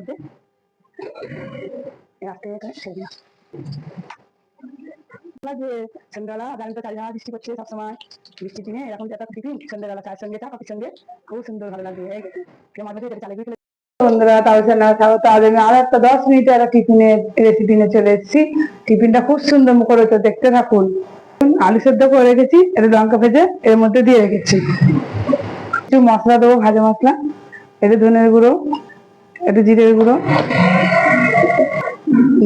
মধ্যে সন্ধ্যাবেলা জানেন তো চারিদিকে বৃষ্টি করছে সবসময়, বৃষ্টির দিনে এরকম একটা টিফিন সন্ধ্যাবেলা চায়ের সঙ্গে চা কফির সঙ্গে খুব সুন্দর ভালো লাগবে। বন্ধুরা তাহলে আমি আর একটা 10 মিনিটে একটা টিফিনের রেসিপি নিয়ে চলে এসেছি। টিফিনটা খুব সুন্দর করেছে, দেখতে থাকুন। আলু সেদ্ধ করে রেখেছি, এটা লঙ্কা ভেজে এর মধ্যে দিয়ে রেখেছি। একটু মশলা দেবো, ভাজা মশলা, একটু ধনের গুঁড়ো, একটু জিরের গুঁড়ো,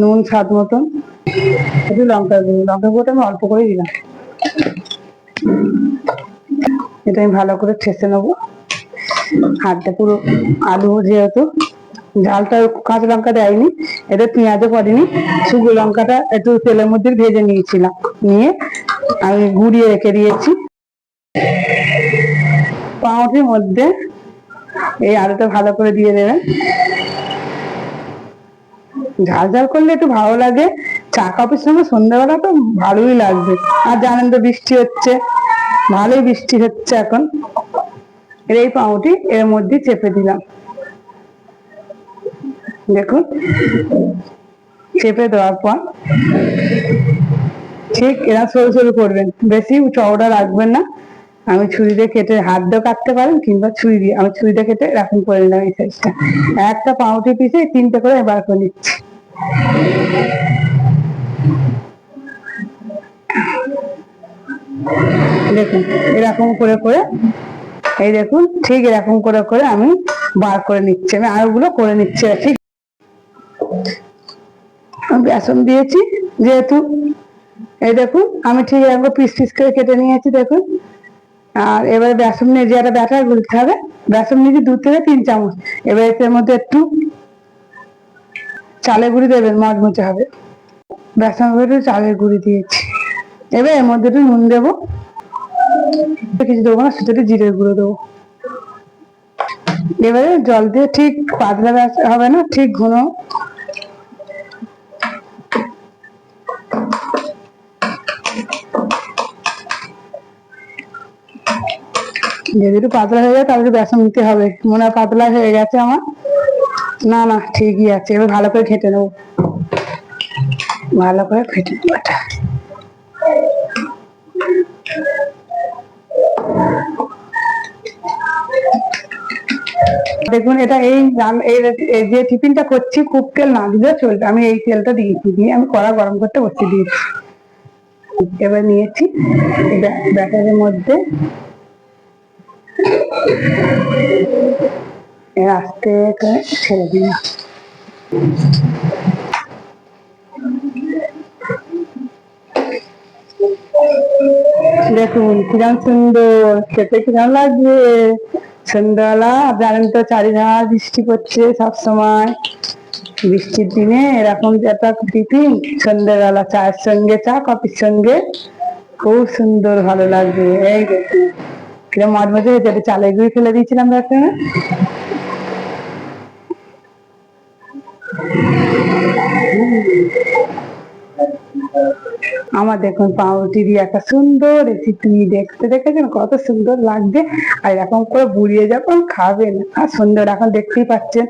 নুন স্বাদ মতন, একটু লঙ্কার গুঁড়ো। লঙ্কার গুঁড়োটা আমি অল্প করে দিলাম। এটা আমি ভালো করে ঠেসে নেবো হাতটা পুরো। আলু যেহেতু ঝালটা কাঁচা লঙ্কা দেয়নি, এটা পেঁয়াজও পড়েনি, শুকনো লঙ্কাটা একটু তেলের মধ্যে ভেজে নিয়েছিলাম, নিয়ে আমি গুঁড়িয়ে রেখে দিয়েছি। পাউরুটির মধ্যে এই আলুটা ভালো করে দিয়ে দেবেন। ঝাল ঝাল করলে একটু ভালো লাগে, চা কফির সঙ্গে সন্ধ্যাবেলা তো ভালোই লাগবে। আর জানেন তো বৃষ্টি হচ্ছে, ভালোই বৃষ্টি হচ্ছে এখন। এই পাউরুটি এর মধ্যে চেপে দিলাম, দেখুন। চেপে দেওয়ার পর ঠিক এরা সরু সরু করবেন, বেশি চওড়া রাখবেন না। আমি ছুরি দিয়ে কেটে, হাত দিয়ে কাটতে পারেন কিংবা ছুরি দিয়ে, আমি ছুরি দিয়ে কেটে এরকম করে নিলাম এই সাইজটা। একটা পাউরুটি পিসে 3টে করে বার করে নিচ্ছি। দেখুন এরকম করে করে, এই দেখুন ঠিক এরকম করে করে আমি বার করে নিচ্ছি। আমি আরোগুলো করে নিচ্ছি। ঠিক বেসন দিয়েছি যেহেতু, এই দেখুন আমি ঠিক এরকম পিস পিস করে কেটে নিয়েছি, দেখুন। আর এবারে বেসন নিয়ে যে একটা ব্যাটার গুলতে হবে, বেসন নিয়েছি 2 থেকে 3 চামচ। এবার এর মধ্যে একটু চালের গুঁড়ি দেবেন, মচমচে হবে। বেসন একটু চালের গুঁড়ি দিয়েছি। এবার এর মধ্যে একটু নুন দেবো, কিছু দেবো না, শুধু জিরের গুঁড়ো দেবো। এবারে জল দিয়ে, ঠিক পাতলা হবে না, ঠিক ঘন। যদি একটু পাতলা হয়ে যায় তাহলে বেসন নিতে হবে। মনে হয় পাতলা হয়ে গেছে আমার, না না ঠিকই আছে। এবার ভালো করে ঘেটে নেবো, ভালো করে ঘেটে নেবো এটা। দেখুন এটা এই যে টিফিনটা করছি, খুব তেল না দিলে চলবে। আমি এই তেলটা দিয়েছি, দিয়ে আমি কড়া গরম করতে বসিয়ে দিয়েছি। এবার নিয়েছি ব্যাটারের মধ্যে আস্তে করে ছেড়ে দিলাম। দেখুন কিরম সুন্দর খেতে, কিরম লাগবে। সন্ধ্যাবেলা জানেন তো চারিধার বৃষ্টি পড়ছে সবসময়, বৃষ্টির দিনে এরকম একটা টিফিন সন্ধ্যাবেলা চায়ের সঙ্গে, চা কফির সঙ্গে খুব সুন্দর ভালো লাগবে। এই দেখুন কিরম মজমজে হয়েছে। একটা চালের গুঁড়ি ফেলে দিয়েছিলাম বেসনে। আমার দেখুন পাউরুটি দিয়ে একটা সুন্দর রেসিপি, দেখতে দেখেছেন কত সুন্দর লাগবে। আর এরকম করে বুড়িয়ে যখন খাবেন, আর সুন্দর, এখন দেখতেই পাচ্ছেন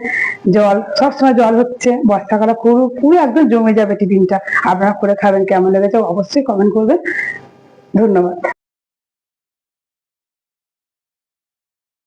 জল, সবসময় জল হচ্ছে, বর্ষাকালে পুরো পুরো একদম জমে যাবে টিফিনটা। আপনারা করে খাবেন, কেমন লেগেছে অবশ্যই কমেন্ট করবেন। ধন্যবাদ।